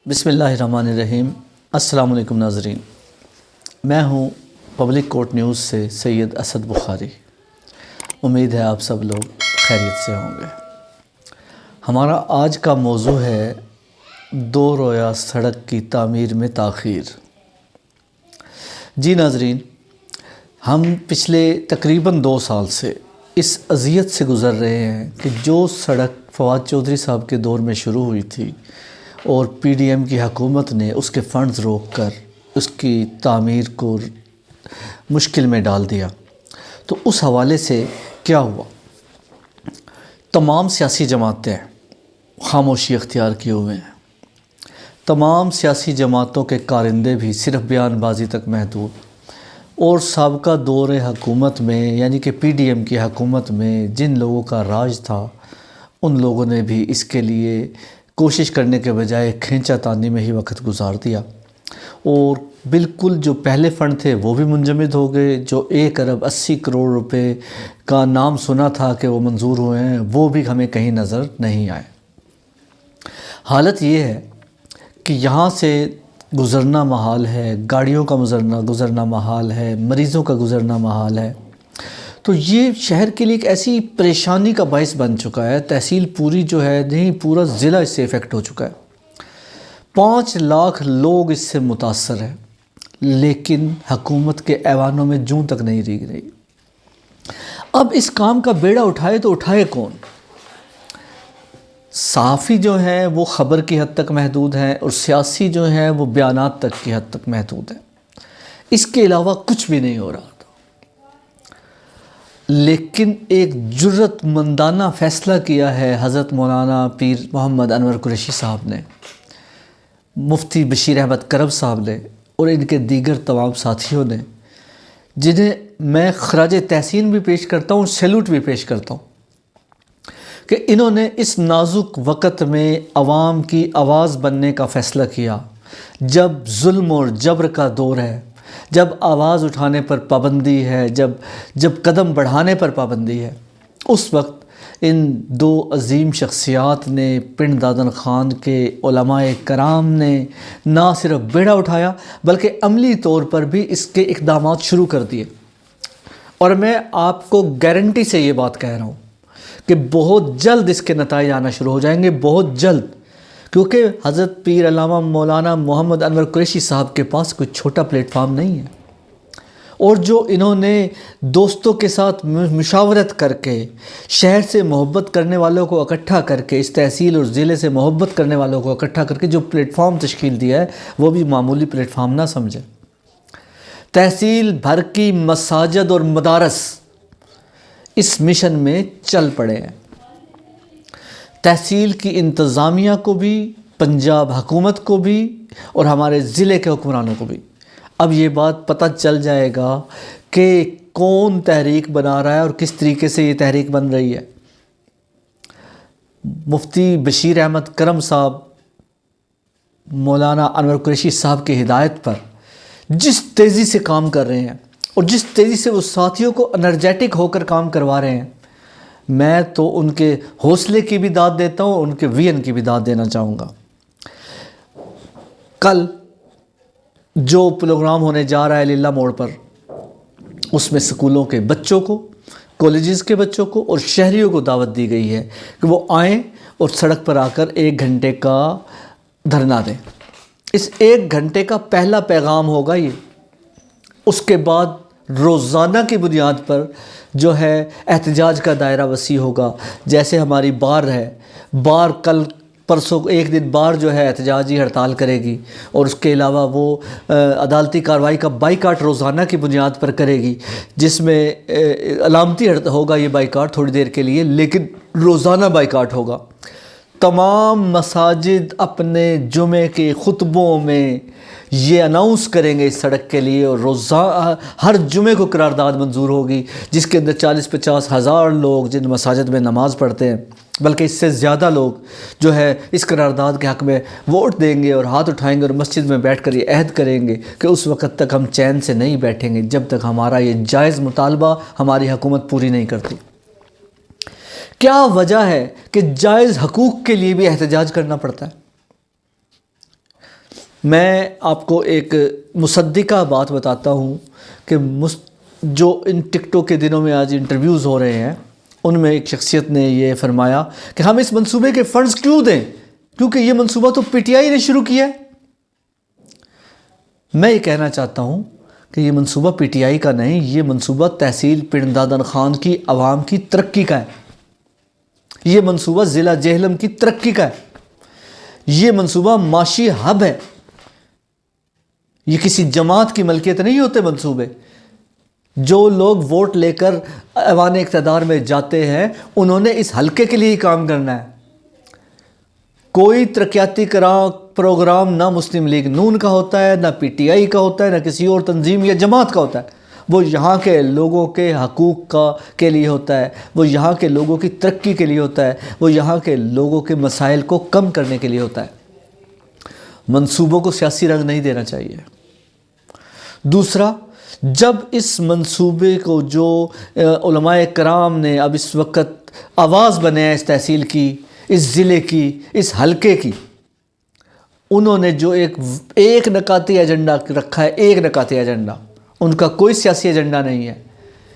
بسم اللہ الرحمن الرحیم۔ السلام علیکم ناظرین، میں ہوں پبلک کورٹ نیوز سے سید اسد بخاری۔ امید ہے آپ سب لوگ خیریت سے ہوں گے۔ ہمارا آج کا موضوع ہے دو رویہ سڑک کی تعمیر میں تاخیر۔ جی ناظرین، ہم پچھلے تقریباً 2 سال سے اس اذیت سے گزر رہے ہیں کہ جو سڑک فواد چودھری صاحب کے دور میں شروع ہوئی تھی اور پی ڈی ایم کی حکومت نے اس کے فنڈز روک کر اس کی تعمیر کو مشکل میں ڈال دیا، تو اس حوالے سے کیا ہوا؟ تمام سیاسی جماعتیں خاموشی اختیار کیے ہوئے ہیں۔ تمام سیاسی جماعتوں کے کارندے بھی صرف بیان بازی تک محدود، اور سابقہ دور حکومت میں یعنی کہ پی ڈی ایم کی حکومت میں جن لوگوں کا راج تھا ان لوگوں نے بھی اس کے لیے کوشش کرنے کے بجائے کھینچا تانی میں ہی وقت گزار دیا، اور بالکل جو پہلے فنڈ تھے وہ بھی منجمد ہو گئے۔ جو 1 ارب 80 کروڑ روپے کا نام سنا تھا کہ وہ منظور ہوئے ہیں، وہ بھی ہمیں کہیں نظر نہیں آئے۔ حالت یہ ہے کہ یہاں سے گزرنا محال ہے، گاڑیوں کا گزرنا محال ہے، مریضوں کا گزرنا محال ہے۔ تو یہ شہر کے لیے ایک ایسی پریشانی کا باعث بن چکا ہے، تحصیل پوری جو ہے نہیں پورا ضلع اس سے افیکٹ ہو چکا ہے۔ 5 لاکھ لوگ اس سے متاثر ہیں، لیکن حکومت کے ایوانوں میں جوں تک نہیں ریگ رہی۔ اب اس کام کا بیڑا اٹھائے تو اٹھائے کون؟ صحافی جو ہیں وہ خبر کی حد تک محدود ہیں، اور سیاسی جو ہیں وہ بیانات تک کی حد تک محدود ہیں۔ اس کے علاوہ کچھ بھی نہیں ہو رہا تھا۔ لیکن ایک جرأت مندانہ فیصلہ کیا ہے حضرت مولانا پیر محمد انور قریشی صاحب نے، مفتی بشیر احمد کرم صاحب نے، اور ان کے دیگر تمام ساتھیوں نے، جنہیں میں خراج تحسین بھی پیش کرتا ہوں، سیلوٹ بھی پیش کرتا ہوں کہ انہوں نے اس نازک وقت میں عوام کی آواز بننے کا فیصلہ کیا، جب ظلم اور جبر کا دور ہے، جب آواز اٹھانے پر پابندی ہے، جب قدم بڑھانے پر پابندی ہے۔ اس وقت ان 2 عظیم شخصیات نے، پنڈ دادن خان کے علماء کرام نے نہ صرف بیڑا اٹھایا بلکہ عملی طور پر بھی اس کے اقدامات شروع کر دیے۔ اور میں آپ کو گارنٹی سے یہ بات کہہ رہا ہوں کہ بہت جلد اس کے نتائج آنا شروع ہو جائیں گے، بہت جلد، کیونکہ حضرت پیر علامہ مولانا محمد انور قریشی صاحب کے پاس کوئی چھوٹا پلیٹ فارم نہیں ہے، اور جو انہوں نے دوستوں کے ساتھ مشاورت کر کے، شہر سے محبت کرنے والوں کو اکٹھا کر کے، اس تحصیل اور ضلع سے محبت کرنے والوں کو اکٹھا کر کے جو پلیٹ فارم تشکیل دیا ہے، وہ بھی معمولی پلیٹ فارم نہ سمجھیں۔ تحصیل بھر کی مساجد اور مدارس اس مشن میں چل پڑے ہیں۔ تحصیل کی انتظامیہ کو بھی، پنجاب حکومت کو بھی، اور ہمارے ضلع کے حکمرانوں کو بھی اب یہ بات پتہ چل جائے گا کہ کون تحریک بنا رہا ہے اور کس طریقے سے یہ تحریک بن رہی ہے۔ مفتی بشیر احمد کرم صاحب مولانا انور قریشی صاحب کی ہدایت پر جس تیزی سے کام کر رہے ہیں، اور جس تیزی سے وہ ساتھیوں کو انرجیٹک ہو کر کام کروا رہے ہیں، میں تو ان کے حوصلے کی بھی داد دیتا ہوں، ان کے وین کی بھی داد دینا چاہوں گا۔ کل جو پروگرام ہونے جا رہا ہے لیلا موڑ پر، اس میں سکولوں کے بچوں کو، کالجز کے بچوں کو اور شہریوں کو دعوت دی گئی ہے کہ وہ آئیں اور سڑک پر آ کر 1 گھنٹے کا دھرنا دیں۔ اس 1 گھنٹے کا پہلا پیغام ہوگا یہ۔ اس کے بعد روزانہ کی بنیاد پر جو ہے احتجاج کا دائرہ وسیع ہوگا، جیسے ہماری بار ہے، بار کل پرسوں 1 دن بار جو ہے احتجاجی ہڑتال کرے گی، اور اس کے علاوہ وہ عدالتی کارروائی کا بائیکاٹ روزانہ کی بنیاد پر کرے گی، جس میں علامتی ہوگا یہ بائیکاٹ تھوڑی دیر کے لیے، لیکن روزانہ بائیکاٹ ہوگا۔ تمام مساجد اپنے جمعے کے خطبوں میں یہ اناؤنس کریں گے اس سڑک کے لیے، اور روزانہ ہر جمعے کو قرارداد منظور ہوگی، جس کے اندر 40-50 ہزار لوگ جن مساجد میں نماز پڑھتے ہیں، بلکہ اس سے زیادہ لوگ جو ہے اس قرارداد کے حق میں ووٹ دیں گے اور ہاتھ اٹھائیں گے، اور مسجد میں بیٹھ کر یہ عہد کریں گے کہ اس وقت تک ہم چین سے نہیں بیٹھیں گے جب تک ہمارا یہ جائز مطالبہ ہماری حکومت پوری نہیں کرتی۔ کیا وجہ ہے کہ جائز حقوق کے لیے بھی احتجاج کرنا پڑتا ہے؟ میں آپ کو ایک مصدقہ بات بتاتا ہوں کہ جو ان ٹکٹوں کے دنوں میں آج انٹرویوز ہو رہے ہیں ان میں ایک شخصیت نے یہ فرمایا کہ ہم اس منصوبے کے فنڈز کیوں دیں، کیونکہ یہ منصوبہ تو پی ٹی آئی نے شروع کیا ہے۔ میں یہ کہنا چاہتا ہوں کہ یہ منصوبہ پی ٹی آئی کا نہیں، یہ منصوبہ تحصیل پنڈ دادن خان کی عوام کی ترقی کا ہے، یہ منصوبہ ضلع جہلم کی ترقی کا ہے، یہ منصوبہ معاشی ہب ہے۔ یہ کسی جماعت کی ملکیت نہیں ہوتے منصوبے۔ جو لوگ ووٹ لے کر ایوان اقتدار میں جاتے ہیں انہوں نے اس حلقے کے لیے ہی کام کرنا ہے۔ کوئی ترقیاتی پروگرام نہ مسلم لیگ نون کا ہوتا ہے، نہ پی ٹی آئی کا ہوتا ہے، نہ کسی اور تنظیم یا جماعت کا ہوتا ہے۔ وہ یہاں کے لوگوں کے حقوق کے لیے ہوتا ہے، وہ یہاں کے لوگوں کی ترقی کے لیے ہوتا ہے، وہ یہاں کے لوگوں کے مسائل کو کم کرنے کے لیے ہوتا ہے۔ منصوبوں کو سیاسی رنگ نہیں دینا چاہیے۔ دوسرا، جب اس منصوبے کو جو علماء کرام نے اب اس وقت آواز بنے ہیں اس تحصیل کی، اس ضلع کی، اس حلقے کی، انہوں نے جو ایک نکاتی ایجنڈا رکھا ہے، ایک نکاتی ایجنڈا، ان کا کوئی سیاسی ایجنڈا نہیں ہے۔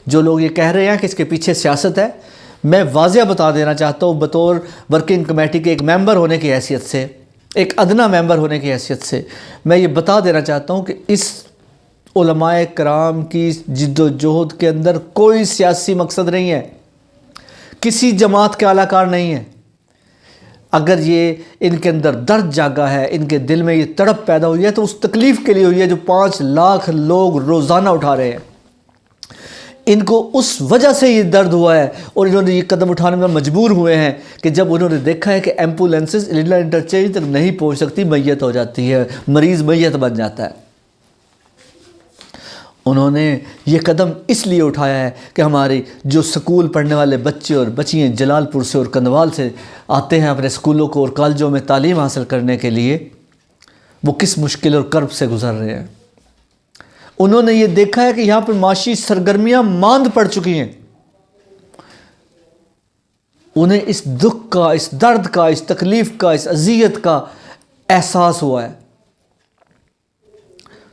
جو لوگ یہ کہہ رہے ہیں کہ اس کے پیچھے سیاست ہے، میں واضح بتا دینا چاہتا ہوں بطور ورکنگ کمیٹی کے ایک ممبر ہونے کی حیثیت سے، ایک ادنا ممبر ہونے کی حیثیت سے میں یہ بتا دینا چاہتا ہوں کہ اس علماء کرام کی جد و جہد کے اندر کوئی سیاسی مقصد نہیں ہے، کسی جماعت کے اعلی کار نہیں ہے۔ اگر یہ ان کے اندر درد جاگا ہے، ان کے دل میں یہ تڑپ پیدا ہوئی ہے تو اس تکلیف کے لیے ہوئی ہے جو 5 لاکھ لوگ روزانہ اٹھا رہے ہیں۔ ان کو اس وجہ سے یہ درد ہوا ہے اور انہوں نے یہ قدم اٹھانے میں مجبور ہوئے ہیں کہ جب انہوں نے دیکھا ہے کہ ایمبولینسز لڈلا انٹرچینج تک نہیں پہنچ سکتی، میت ہو جاتی ہے، مریض میت بن جاتا ہے۔ انہوں نے یہ قدم اس لیے اٹھایا ہے کہ ہماری جو سکول پڑھنے والے بچے اور بچیاں جلال پور سے اور کندوال سے آتے ہیں اپنے سکولوں کو اور کالجوں میں تعلیم حاصل کرنے کے لیے، وہ کس مشکل اور کرب سے گزر رہے ہیں۔ انہوں نے یہ دیکھا ہے کہ یہاں پر معاشی سرگرمیاں ماند پڑ چکی ہیں۔ انہیں اس دکھ کا، اس درد کا، اس تکلیف کا، اس اذیت کا احساس ہوا ہے۔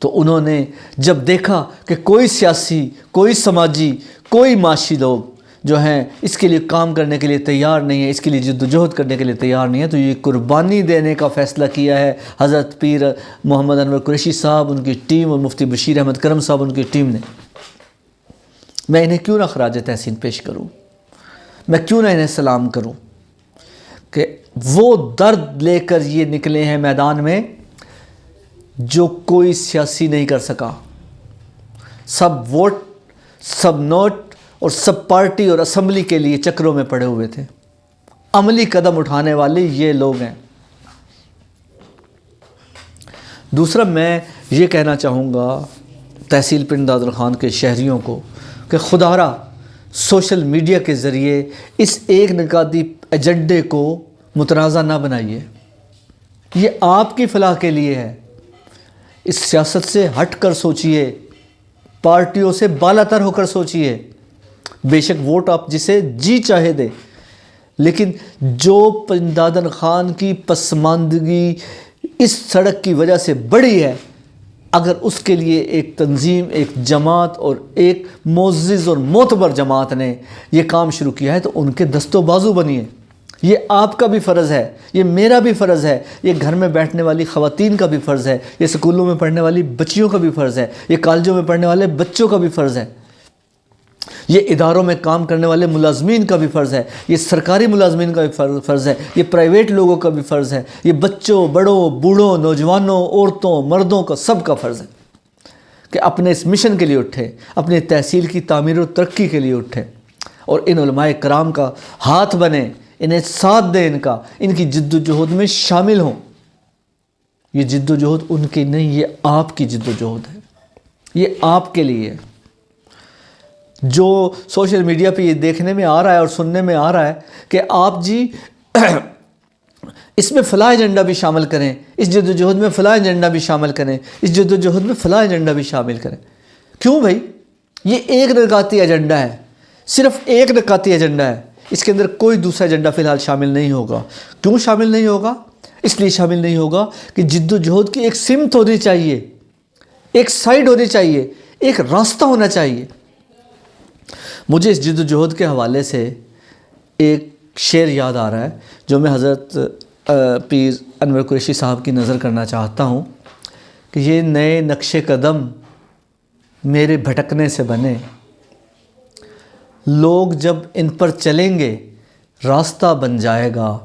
تو انہوں نے جب دیکھا کہ کوئی سیاسی، کوئی سماجی، کوئی معاشی لوگ جو ہیں اس کے لیے کام کرنے کے لیے تیار نہیں ہیں، اس کے لیے جد و جہد کرنے کے لیے تیار نہیں ہے، تو یہ قربانی دینے کا فیصلہ کیا ہے حضرت پیر محمد انور قریشی صاحب، ان کی ٹیم، اور مفتی بشیر احمد کرم صاحب ان کی ٹیم نے۔ میں انہیں کیوں نہ خراج تحسین پیش کروں، میں کیوں نہ انہیں سلام کروں کہ وہ درد لے کر یہ نکلے ہیں میدان میں جو کوئی سیاسی نہیں کر سکا۔ سب ووٹ، سب نوٹ اور سب پارٹی اور اسمبلی کے لیے چکروں میں پڑے ہوئے تھے۔ عملی قدم اٹھانے والے یہ لوگ ہیں۔ دوسرا، میں یہ کہنا چاہوں گا تحصیل پنڈ دادن خان کے شہریوں کو کہ خدا را سوشل میڈیا کے ذریعے اس ایک نکاتی ایجنڈے کو متنازع نہ بنائیے۔ یہ آپ کی فلاح کے لیے ہے۔ اس سیاست سے ہٹ کر سوچئے، پارٹیوں سے بالا تر ہو کر سوچئے۔ بے شک ووٹ آپ جسے جی چاہے دے، لیکن جو پنڈ دادن خان کی پسماندگی اس سڑک کی وجہ سے بڑی ہے، اگر اس کے لیے ایک تنظیم، ایک جماعت اور ایک معزز اور معتبر جماعت نے یہ کام شروع کیا ہے تو ان کے دست و بازو بنیے۔ یہ آپ کا بھی فرض ہے، یہ میرا بھی فرض ہے، یہ گھر میں بیٹھنے والی خواتین کا بھی فرض ہے، یہ سکولوں میں پڑھنے والی بچیوں کا بھی فرض ہے، یہ کالجوں میں پڑھنے والے بچوں کا بھی فرض ہے، یہ اداروں میں کام کرنے والے ملازمین کا بھی فرض ہے، یہ سرکاری ملازمین کا بھی فرض ہے، یہ پرائیویٹ لوگوں کا بھی فرض ہے، یہ بچوں، بڑوں، بوڑھوں، نوجوانوں، عورتوں، مردوں کا سب کا فرض ہے کہ اپنے اس مشن کے لیے اٹھے، اپنے تحصیل کی تعمیر و ترقی کے لیے اٹھے اور ان علماء کرام کا ہاتھ بنے، انہیں ساتھ دیں، ان کی جد و جہد میں شامل ہوں۔ یہ جد و جہد ان کی نہیں، یہ آپ کی جد و جہد ہے، یہ آپ کے لیے ہے۔ جو سوشل میڈیا پہ یہ دیکھنے میں آ رہا ہے اور سننے میں آ رہا ہے کہ آپ جی اس میں فلاں ایجنڈا بھی شامل کریں، اس جد و جہد میں فلاں ایجنڈا بھی شامل کریں، اس جد و جہد میں فلاں ایجنڈا بھی شامل کریں۔ کیوں بھائی؟ یہ ایک نکاتی ایجنڈا ہے، صرف ایک نکاتی ایجنڈا ہے، اس کے اندر کوئی دوسرا ایجنڈا فی الحال شامل نہیں ہوگا۔ کیوں شامل نہیں ہوگا؟ اس لیے شامل نہیں ہوگا کہ جد و جہد کی ایک سمت ہونی چاہیے، ایک سائیڈ ہونی چاہیے، ایک راستہ ہونا چاہیے۔ مجھے اس جد و جہد کے حوالے سے ایک شعر یاد آ رہا ہے جو میں حضرت پیر انور قریشی صاحب کی نظر کرنا چاہتا ہوں کہ یہ نئے نقش قدم میرے بھٹکنے سے بنے، لوگ جب ان پر چلیں گے راستہ بن جائے گا،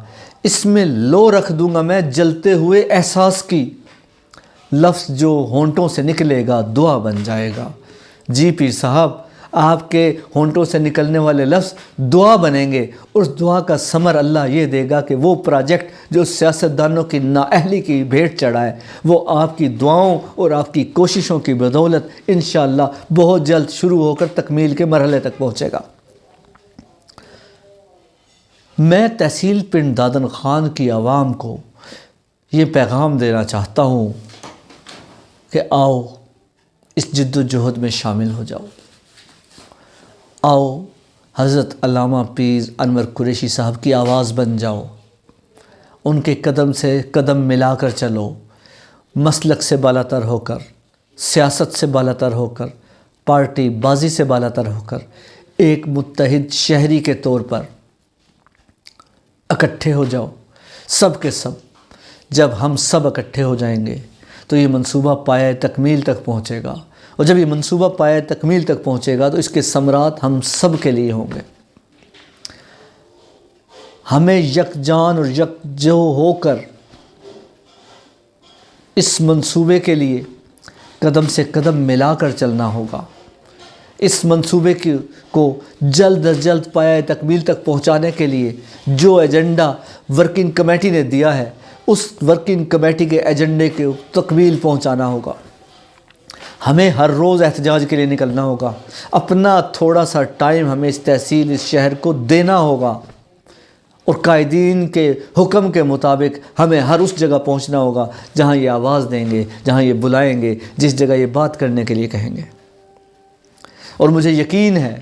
اس میں لو رکھ دوں گا میں جلتے ہوئے احساس کی، لفظ جو ہونٹوں سے نکلے گا دعا بن جائے گا۔ جی پیر صاحب، آپ کے ہونٹوں سے نکلنے والے لفظ دعا بنیں گے، اس دعا کا ثمر اللہ یہ دے گا کہ وہ پروجیکٹ جو سیاستدانوں کی نااہلی کی بھیٹ چڑھا ہے وہ آپ کی دعاؤں اور آپ کی کوششوں کی بدولت انشاءاللہ بہت جلد شروع ہو کر تکمیل کے مرحلے تک پہنچے گا۔ میں تحصیل پنڈ دادن خان کی عوام کو یہ پیغام دینا چاہتا ہوں کہ آؤ اس جد و جہد میں شامل ہو جاؤ، آؤ حضرت علامہ پیر انور قریشی صاحب کی آواز بن جاؤ، ان کے قدم سے قدم ملا کر چلو، مسلک سے بالاتر ہو کر، سیاست سے بالاتر ہو کر، پارٹی بازی سے بالاتر ہو کر ایک متحد شہری کے طور پر اکٹھے ہو جاؤ، سب کے سب۔ جب ہم سب اکٹھے ہو جائیں گے تو یہ منصوبہ پایۂ تکمیل تک پہنچے گا، اور جب یہ منصوبہ پایۂ تکمیل تک پہنچے گا تو اس کے ثمرات ہم سب کے لیے ہوں گے۔ ہمیں یکجان اور یکجو ہو کر اس منصوبے کے لیے قدم سے قدم ملا کر چلنا ہوگا۔ اس منصوبے کو جلد از جلد پایۂ تکمیل تک پہنچانے کے لیے جو ایجنڈا ورکنگ کمیٹی نے دیا ہے اس ورکنگ کمیٹی کے ایجنڈے کو تکمیل پہنچانا ہوگا۔ ہمیں ہر روز احتجاج کے لیے نکلنا ہوگا، اپنا تھوڑا سا ٹائم ہمیں اس تحصیل اس شہر کو دینا ہوگا، اور قائدین کے حکم کے مطابق ہمیں ہر اس جگہ پہنچنا ہوگا جہاں یہ آواز دیں گے، جہاں یہ بلائیں گے، جس جگہ یہ بات کرنے کے لیے کہیں گے۔ اور مجھے یقین ہے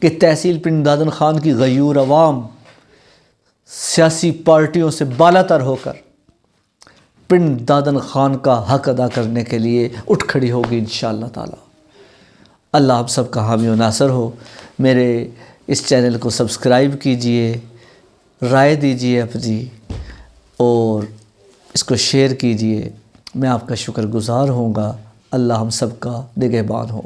کہ تحصیل پنڈ دادن خان کی غیور عوام سیاسی پارٹیوں سے بالاتر ہو کر پنڈ دادن خان کا حق ادا کرنے کے لیے اٹھ کھڑی ہوگی انشاءاللہ تعالی۔ اللہ آپ سب کا حامی و ناصر ہو۔ میرے اس چینل کو سبسکرائب کیجئے، رائے دیجئے اپنی، اور اس کو شیئر کیجئے۔ میں آپ کا شکر گزار ہوں گا۔ اللہ ہم سب کا نگہبان ہو۔